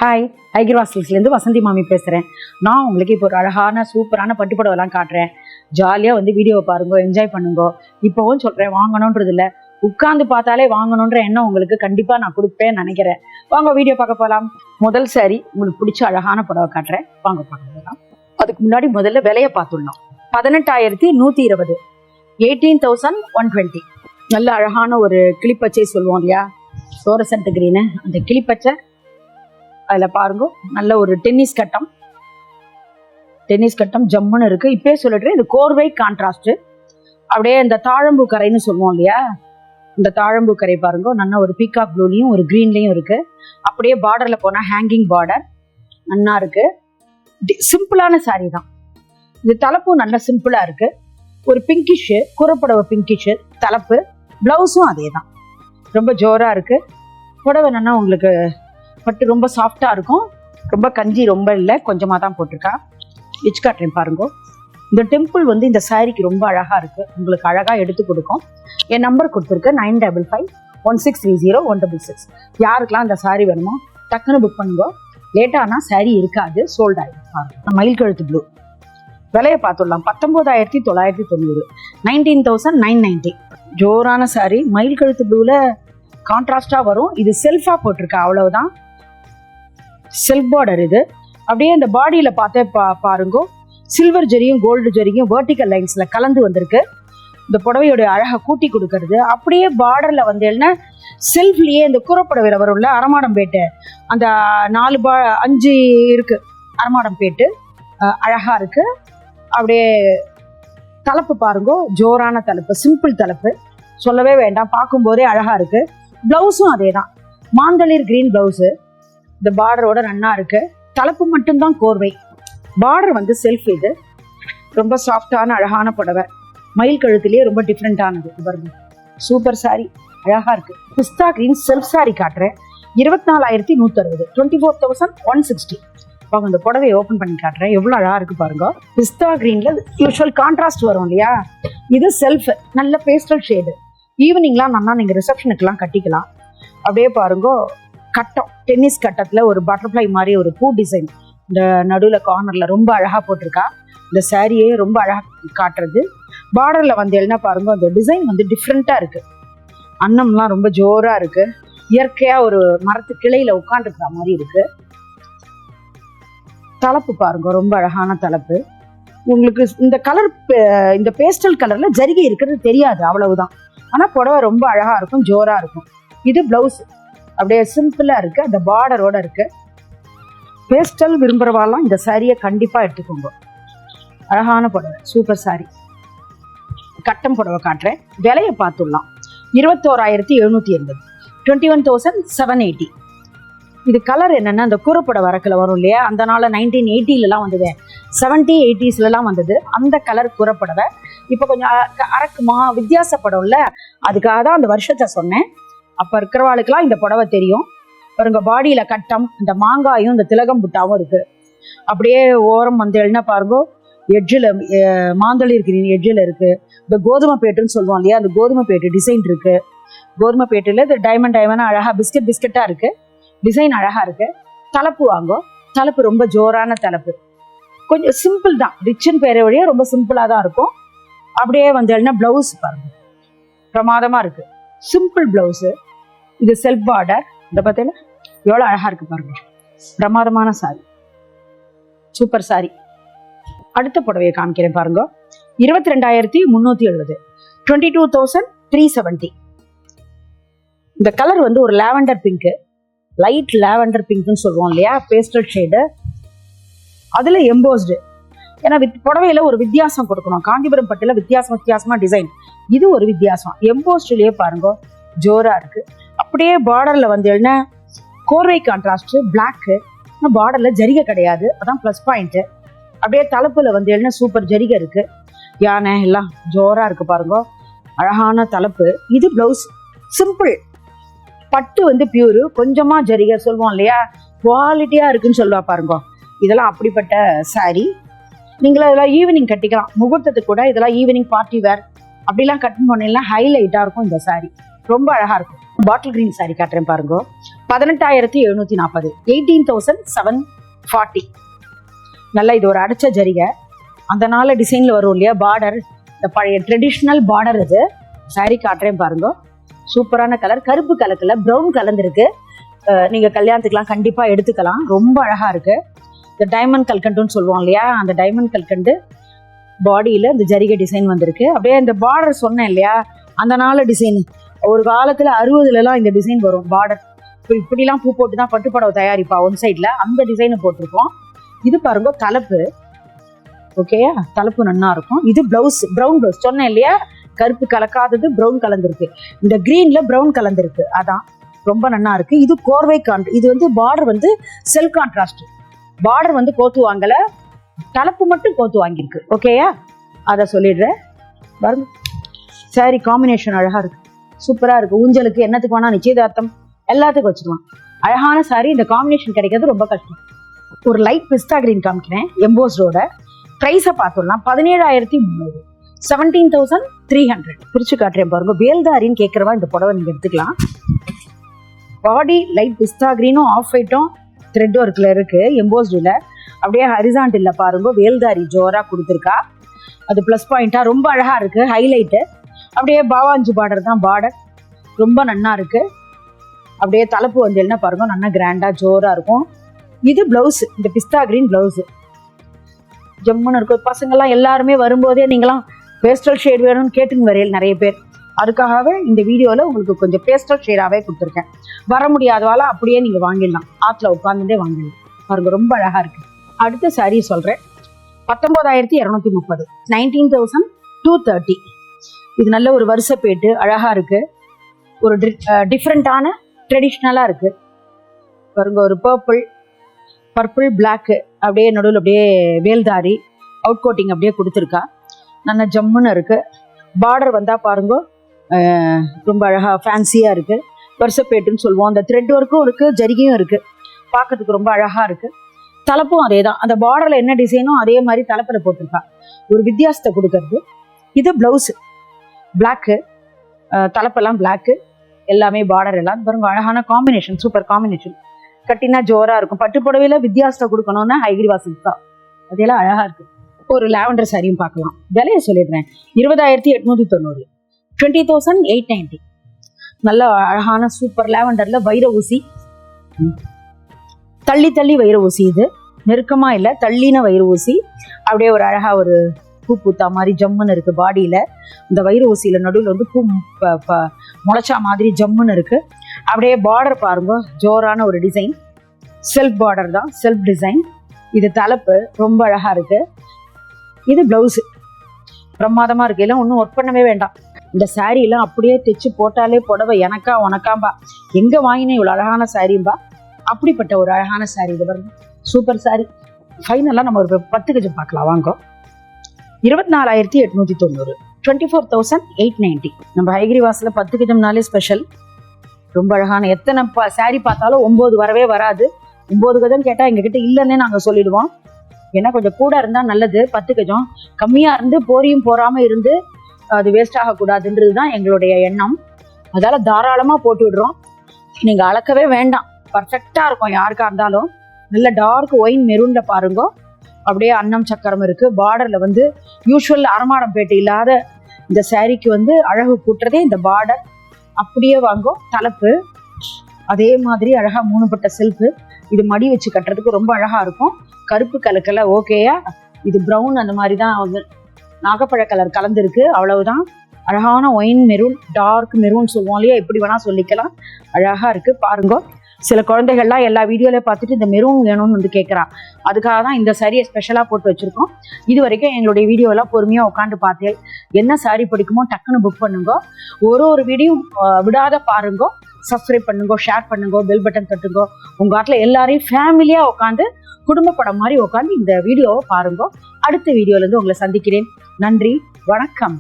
Hi, ஐகிர்வா சில்க்ஸ்லேருந்து Vasanthi மாமி பேசுகிறேன். நான் உங்களுக்கு இப்போ ஒரு அழகான சூப்பரான பட்டு புடவைலாம் காட்டுறேன். ஜாலியாக வந்து வீடியோவை பாருங்க, என்ஜாய் பண்ணுங்க. இப்போவும் சொல்கிறேன், வாங்கணுன்றது இல்லை, உட்காந்து பார்த்தாலே வாங்கணுன்ற எண்ணம் உங்களுக்கு கண்டிப்பாக நான் கொடுப்பேன்னு நினைக்கிறேன். வாங்க வீடியோ பார்க்க போகலாம். முதல் சாரி உங்களுக்கு பிடிச்ச அழகான புடவை காட்டுறேன், வாங்க பார்க்க போகலாம். அதுக்கு முன்னாடி முதல்ல விலையை பார்த்துடலாம். 18,120, 18,120. நல்ல அழகான ஒரு கிளிப்பச்சை சொல்லுவோம் இல்லையா, ஃப்ளோரசன்ட் கிரீனு, அந்த கிளிப்பச்சை. அதில் பாருங்க, நல்ல ஒரு டென்னிஸ் கட்டம் ஜம்முன்னு இருக்கு. இப்பயே சொல்லிட்டு இது கோர்வை கான்ட்ராஸ்ட். அப்படியே இந்த தாழம்பூ கரைன்னு சொல்லுவோம் இல்லையா, இந்த தாழம்பூ கரை பாருங்க, நல்ல ஒரு பீகாக் ப்ளூலையும் ஒரு கிரீன்லையும் இருக்கு. அப்படியே பார்டர்ல போனா ஹேங்கிங் பார்டர் நல்லா இருக்கு. சிம்பிளான சாரி தான் இது. தலைப்பும் நல்ல சிம்பிளா இருக்கு. ஒரு பிங்கிஷ் குறப்புடவை, பிங்கிஷ் தலைப்பு. பிளவுஸும் அதே தான், ரொம்ப ஜோரா இருக்கு. புடவை என்னன்னா உங்களுக்கு பட்டு ரொம்ப சாஃப்டா இருக்கும். ரொம்ப கஞ்சி ரொம்ப இல்லை, கொஞ்சமாக தான் போட்டிருக்கா. விச் காட்டுறேன் பாருங்க. இந்த டெம்பிள் வந்து இந்த சாரிக்கு ரொம்ப அழகா இருக்கு, உங்களுக்கு அழகா எடுத்து கொடுக்கும். என் நம்பர் கொடுத்துருக்கு 9551630166. யாருக்கெல்லாம் இந்த சாரி வேணுமோ டக்குன்னு புக் பண்ணுங்க. லேட்டானா சாரி இருக்காது, சோல்ட் ஆகிடும். மயில் கழுத்து ப்ளூ, விலையை பார்த்துடலாம். 19,990, 19,990. ஜோரான சாரி, மயில் கழுத்து ப்ளூல கான்ட்ராஸ்டா வரும். இது செல்ஃபா போட்டிருக்கா, அவ்வளவுதான். செல்ஃப் பார்டர் இது. அப்படியே இந்த பாடியில பார்த்தே பாருங்க, சில்வர் ஜரியும் கோல்டு ஜரியும் வெர்டிக்கல் லைன்ஸ்ல கலந்து வந்திருக்கு. இந்த புடவையோட அழகை கூட்டி கொடுக்கறது. அப்படியே பார்டர்ல வந்து செல்ஃப்லயே இந்த குறப்புடவையில வரும்ல, அரமாடம் பேட்டு, அந்த 5 இருக்கு அரமாடம் பேட்டு, அழகா இருக்கு. அப்படியே தலைப்பு பாருங்க, ஜோரான தலைப்பு, சிம்பிள் தலைப்பு, சொல்லவே வேண்டாம், பார்க்கும்போதே அழகா இருக்கு. பிளவுஸும் அதே தான், மாந்தளிர் கிரீன் பிளவுஸு. இந்த பார்டரோட நன்னா இருக்கு. தலைப்பு மட்டும்தான் கோர்வை, பார்டர் வந்து செல்ஃப். இது ரொம்ப சாஃப்டான அழகான புடவை, மயில் கழுத்துலயே ரொம்ப டிஃப்ரெண்டானது. பாருங்க, சூப்பர் சாரி, அழகா இருக்கு. பிஸ்தா கிரீன் செல்ஃப் சாரி காட்டுறேன். 24,160, 24,160. வாங்க இந்த புடவையை ஓப்பன் பண்ணி காட்டுறேன், எவ்வளவு அழகா இருக்கு பாருங்க. பிஸ்தா கிரீன்ல யூஸ்வல் கான்ட்ராஸ்ட் வரும் இல்லையா, இது செல்ஃப், நல்ல பேஸ்டல் ஷேடு. ஈவினிங்லாம் நல்லா நீங்க ரிசப்ஷனுக்குலாம் கட்டிக்கலாம். அப்படியே பாருங்க, கட்டம், டென்னிஸ் கட்டத்துல ஒரு பட்டர்ஃப்ளை மாதிரி ஒரு பூ டிசைன் இந்த நடுவுல கார்னர்ல ரொம்ப அழகா போட்டிருக்கா. இந்த சாரியே ரொம்ப அழகா காட்டுறது. பார்டர்ல வந்து என்ன பாருங்க, அந்த டிசைன் வந்து டிஃப்ரெண்டா இருக்கு. அன்னம்லாம் ரொம்ப ஜோரா இருக்கு. இயற்கையா ஒரு மரத்து கிளையில உட்காந்துருக்கிற மாதிரி இருக்கு. தலைப்பு பாருங்க, ரொம்ப அழகான தலைப்பு. உங்களுக்கு இந்த கலர், இந்த பேஸ்டல் கலர்ல ஜரிகை இருக்கிறது தெரியாது, அவ்வளவுதான். ஆனா புடவை ரொம்ப அழகா இருக்கும், ஜோரா இருக்கும். இது பிளவுஸ், அப்படியே சிம்பிளா இருக்கு, அந்த பார்டரோட இருக்கு. பேஸ்டல் விரும்புறவாலாம் இந்த சாரியை கண்டிப்பா எடுத்துக்கோங்க. அழகான புடவை, சூப்பர் சாரி. கட்டம் புடவை காட்டுறேன், விலையை பார்த்துடலாம். 21,780, 21,780. இது கலர் என்னன்னா, அந்த கூறப்புடவை வரக்கில் வரும் இல்லையா, அந்த நாள் 1980லாம் வந்தது, 70s 80sலாம் வந்தது அந்த கலர் கூறப்புடவை. இப்போ கொஞ்சம் அரக்குமா வித்தியாசப்படும்ல, அதுக்காக தான் அந்த வருஷத்தை சொன்னேன். அப்ப இருக்கிறவாளுக்கெல்லாம் இந்த புடவை தெரியும். பாருங்க, பாடியில கட்டம், இந்த மாங்காயும் இந்த திலகம் புட்டாவும் இருக்கு. அப்படியே ஓரம் வந்து என்ன பாருங்க, எட்ஜில் மாந்தளிர் கிரீன் எட்ஜில் இருக்கு. இந்த கோதுமை பேட்டுன்னு சொல்லுவோம் இல்லையா, அந்த கோதுமை பேட்டு டிசைன் இருக்கு. கோதுமை பேட்டுல இந்த டைமண்ட் அழகா பிஸ்கட்டா இருக்கு, டிசைன் அழகா இருக்கு. தலைப்பு வாங்கோ, தலைப்பு ரொம்ப ஜோரான தலைப்பு. கொஞ்சம் சிம்பிள் தான், ரிச்சுன்னு பேர வழியா ரொம்ப சிம்பிளா தான் இருக்கும். அப்படியே வந்து பிளவுஸ் பாருங்க, பிரமாதமா இருக்கு, சிம்பிள் பிளவுஸ். இது செல்ஃப் பார்டர். இந்த பார்த்தீங்கன்னா எவ்வளவு அழகா இருக்கு பாருங்க, பிரமாதமான சாரி, சூப்பர் சாரி. அடுத்த புடவையை காமிக்கிறேன் பாருங்க. 22,370, 22,370. இந்த கலர் வந்து ஒரு லாவெண்டர் பிங்க், லைட் லாவெண்டர் பிங்க்னு சொல்லுவோம் இல்லையா, பேஸ்டல் ஷேடு. அதுல எம்போஸ்டு. ஏன்னா புடவையில ஒரு வித்தியாசம் கொடுக்கணும், காஞ்சிபுரம் பட்டுல வித்தியாசமா டிசைன். இது ஒரு வித்தியாசம், எம்போஸ்ட்லயே பாருங்க, ஜோரா இருக்கு. அப்படியே பார்டர்ல வந்து என்ன கோர்வை கான்ட்ராஸ்ட், பிளாக்கு. பார்டர்ல ஜரிகை கிடையாது, அதான் பிளஸ் பாயிண்ட். அப்படியே தலைப்புல வந்து என்ன சூப்பர் ஜரிகை இருக்கு, யானை எல்லாம் ஜோரா இருக்கு பாருங்க, அழகான தலைப்பு. இது பிளவுஸ், சிம்பிள். பட்டு வந்து பியூரு, கொஞ்சமா ஜரிகை சொல்லுவோம் இல்லையா, குவாலிட்டியா இருக்குன்னு சொல்லுவா பாருங்க. இதெல்லாம் அப்படிப்பட்ட சாரி. நீங்களா இதெல்லாம் ஈவினிங் கட்டிக்கலாம், முகூர்த்தத்துக்கு கூட இதெல்லாம் ஈவினிங் பார்ட்டி வேர் அப்படிலாம் கட்டும் போனீங்கன்னா ஹைலைட்டா இருக்கும் இந்த சாரி, ரொம்ப அழகா இருக்கும். பாட்டில் கிரீன் சாரி காட்டுறேன் பாருங்க. 18,740, 18,740. நல்லா இது ஒரு அடிச்ச ஜரிகை, அந்த நாள் டிசைன்ல வரும் இல்லையா பார்டர், இந்த பழைய ட்ரெடிஷ்னல் பார்டர். இது சாரி காட்டுறேன் பாருங்க, சூப்பரான கலர், கருப்பு கலர்ல ப்ரௌன் கலந்துருக்கு. நீங்க கல்யாணத்துக்குலாம் கண்டிப்பா எடுத்துக்கலாம், ரொம்ப அழகா இருக்கு. இந்த டைமண்ட் கல்கண்டுன்னு சொல்லுவோம் இல்லையா, அந்த டைமண்ட் கல்கண்டு பாடியில இந்த ஜரிகை டிசைன் வந்திருக்கு. அப்படியே இந்த பார்டர் சொன்னேன் இல்லையா, அந்த நாள் டிசைன். ஒரு காலத்துல 60லலாம் இந்த டிசைன் வரும் பார்டர். இப்போ இப்படிலாம் பூ போட்டு தான் பட்டுப்படவை தயாரிப்பா ஒன் சைட்ல, அந்த டிசைனை போட்டிருக்கோம். இது பாருங்க தலைப்பு, ஓகேயா, தலைப்பு நன்னா இருக்கும். இது பிளவுஸ், ப்ரௌன் பிளவுஸ் சொன்னேன் இல்லையா, கருப்பு கலக்காதது ப்ரௌன் கலந்துருக்கு, இந்த கிரீன்ல ப்ரௌன் கலந்துருக்கு, அதான் ரொம்ப நன்னா இருக்கு. இது கோர்வை இது வந்து பார்டர் வந்து செல்ஃப் கான்ட்ராஸ்ட் பார்டர், வந்து கோத்து வாங்கல, தலைப்பு மட்டும் கோத்து வாங்கியிருக்கு, ஓகேயா, அதை சொல்லிடுறேன். பாருங்க சாரி காம்பினேஷன் அழகா இருக்கு, சூப்பரா இருக்கு. ஊஞ்சலுக்கு என்னத்துக்கு வேணா, நிச்சயதார்த்தம் எல்லாத்துக்கும் வச்சுக்கலாம். அழகான சாரி, இந்த காம்பினேஷன் கிடைக்கிறது ரொம்ப கஷ்டம். ஒரு லைட் பிஸ்தா கிரீன் காமிக்கிறேன், எம்போஸ்டோட. பிரைஸை பார்த்துடலாம், 17,300, 17,300. பிரிச்சு காட்டுறேன் பாருங்க. வேல்தாரின்னு கேட்கறவா இந்த புடவை நீங்க எடுத்துக்கலாம். பாடி லைட் பிஸ்தா கிரீனும் ஆஃப் ஒயிட்டும் த்ரெட் ஒர்க்ல இருக்கு எம்போஸ்டுல. அப்படியே ஹரிசாண்டல்ல பாருங்க வேல்தாரி ஜோரா கொடுத்துருக்கா, அது பிளஸ் பாயிண்டா ரொம்ப அழகா இருக்கு. ஹைலைட்டு அப்படியே பாவாஞ்சு பார்டர் தான் பார்டர், ரொம்ப நன்னா இருக்கு. அப்படியே தலைப்பு வந்து என்ன பாருங்க, நல்லா கிராண்டா ஜோரா இருக்கும். இது பிளவுஸ், இந்த பிஸ்தா கிரீன் பிளவுஸ் ஜம்முன்னு இருக்கும். பசங்கள்லாம் எல்லாருமே வரும்போதே நீங்களாம் பேஸ்டல் ஷேட் வேணும்னு கேட்டுன்னு வரையில் நிறைய பேர், அதுக்காகவே இந்த வீடியோவில் உங்களுக்கு கொஞ்சம் பேஸ்டல் ஷேடாகவே கொடுத்துருக்கேன். வர முடியாதவால அப்படியே நீங்கள் வாங்கிடலாம், ஆற்றுல உட்காந்துட்டே வாங்கிடலாம். பாருங்க ரொம்ப அழகா இருக்கு. அடுத்த சாரீ சொல்கிறேன், 19,230, 19,230. இது நல்ல ஒரு வருஷப்பேட்டு அழகா இருக்கு, ஒரு டிஃப்ரெண்டான ட்ரெடிஷ்னலாக இருக்கு. பாருங்க ஒரு பர்பிள் பிளாக்கு, அப்படியே நடுவில் அப்படியே வேல்தாரி அவுட் கோட்டிங் அப்படியே கொடுத்துருக்கா, நல்ல ஜம்முன்னு இருக்கு. பார்டர் வந்தா பாருங்க ரொம்ப அழகா ஃபேன்சியா இருக்கு, வருஷப்பேட்டுன்னு சொல்லுவோம். அந்த த்ரெட் ஒர்க்கும் இருக்கு, ஜரிகையும் இருக்கு, பார்க்கறதுக்கு ரொம்ப அழகா இருக்கு. தலைப்பும் அதே தான், அந்த பார்டர்ல என்ன டிசைனோ அதே மாதிரி தலைப்புல போட்டிருக்கா, ஒரு வித்தியாசத்தை கொடுக்கறது. இது பிளவுஸ் பிளாக்கு, தலைப்பெல்லாம் பிளாக்கு, எல்லாமே பார்டர் எல்லாம் பாருங்க அழகான காம்பினேஷன், சூப்பர் காம்பினேஷன். கட்டினா ஜோரா இருக்கும். பட்டு புடவையில வித்தியாசத்தை கொடுக்கணும்னா ஹைகிரிவாசல் தான், அதெல்லாம் அழகா இருக்கு. ஒரு லாவெண்டர் சாரியும் பார்க்கலாம். விலையை சொல்லிடுறேன், 20,890, 20,890. நல்ல அழகான சூப்பர் லாவெண்டர்ல வைர ஊசி, தள்ளி வைர ஊசி. இது நெருக்கமா இல்லை, தள்ளின வைர ஊசி. அப்படியே ஒரு அழகா ஒரு பூ பூத்தா மாதிரி ஜம்முன்னு இருக்கு பாடியில. இந்த வைர ஊசியில நடுவில் வந்து பூ முளைச்சா மாதிரி ஜம்முன்னு இருக்கு. அப்படியே பார்டர் பாருங்க ஜோரான ஒரு டிசைன், செல்ஃப் பார்டர் தான், செல்ஃப் டிசைன். இது தலைப்பு ரொம்ப அழகா இருக்கு. இது பிளவுஸ் பிரமாதமா இருக்கு, எல்லாம் ஒன்றும் ஒர்க் பண்ணவே வேண்டாம். இந்த சாரீ எல்லாம் அப்படியே தைச்சு போட்டாலே புடவை எனக்கா உனக்காம்பா, எங்க வாங்கினேன் இவ்வளவு அழகான சாரீம்பா, அப்படிப்பட்ட ஒரு அழகான சாரீ. இது பாருங்க சூப்பர் சாரீ. ஃபைனலா நம்ம ஒரு 10 கஜம் பார்க்கலாம் வாங்க. 24,890, 24,890. நம்ம ஹைகிரிவாஸ்ல 10 கஜம்னாலே ஸ்பெஷல், ரொம்ப அழகான. எத்தனை சாரீ பார்த்தாலும் 9 வரவே வராது. 9 கஜம் கேட்டா எங்ககிட்ட இல்லைன்னே நாங்க சொல்லிடுவோம். ஏன்னா கொஞ்சம் கூட இருந்தா நல்லது, 10 கஜம் கம்மியா இருந்து போரியும் போறாம இருந்து அது வேஸ்ட் ஆகக்கூடாதுன்றது தான் எங்களுடைய எண்ணம். அதால தாராளமா போட்டு விடுறோம், நீங்க அளக்கவே வேண்டாம், பர்ஃபெக்டா இருக்கும் யாருக்கா இருந்தாலும். நல்ல டார்க் ஒயின் மெரூன்ல பாருங்க, அப்படியே அன்னம் சக்கரம் இருக்கு. பார்டர்ல வந்து யூஸ்வல் அரமாடம் பேட்டு இல்லாத இந்த சாரிக்கு வந்து அழகு கூட்டுறதே இந்த பார்டர். அப்படியே வாங்கும் தலைப்பு அதே மாதிரி அழகா 3 பட்ட செல்ஃபு. இது மடி வச்சு கட்டுறதுக்கு ரொம்ப அழகா இருக்கும். கருப்பு கலக்கல ஓகேயா, இது ப்ரௌன் அந்த மாதிரி தான் வந்து நாகப்பழ கலர் கலந்துருக்கு, அவ்வளவுதான். அழகான ஒயின் மெரூன், டார்க் மெரூன் சொல்லுவோம் இல்லையா, எப்படி வேணா சொல்லிக்கலாம். அழகா இருக்கு பாருங்க. சில குழந்தைகள்லாம் எல்லா வீடியோல பார்த்துட்டு இந்த மெரூன் வேணும்னு வந்து கேட்குறான், அதுக்காக தான் இந்த சாரியை ஸ்பெஷலாக போட்டு வச்சிருக்கோம். இது வரைக்கும் எங்களுடைய வீடியோலாம் பொறுமையாக உட்காந்து பார்த்தேன், என்ன சாரி பிடிக்குமோ டக்குன்னு புக் பண்ணுங்க. ஒரு வீடியோ விடாத பாருங்க, சப்ஸ்கிரைப் பண்ணுங்க, ஷேர் பண்ணுங்க, பெல் பட்டன் தட்டுங்க. உங்க ஆட்டில் எல்லாரையும் ஃபேமிலியாக உட்காந்து குடும்ப படம் மாதிரி உட்காந்து இந்த வீடியோவை பாருங்க. அடுத்த வீடியோலேருந்து உங்களை சந்திக்கிறேன். நன்றி, வணக்கம்.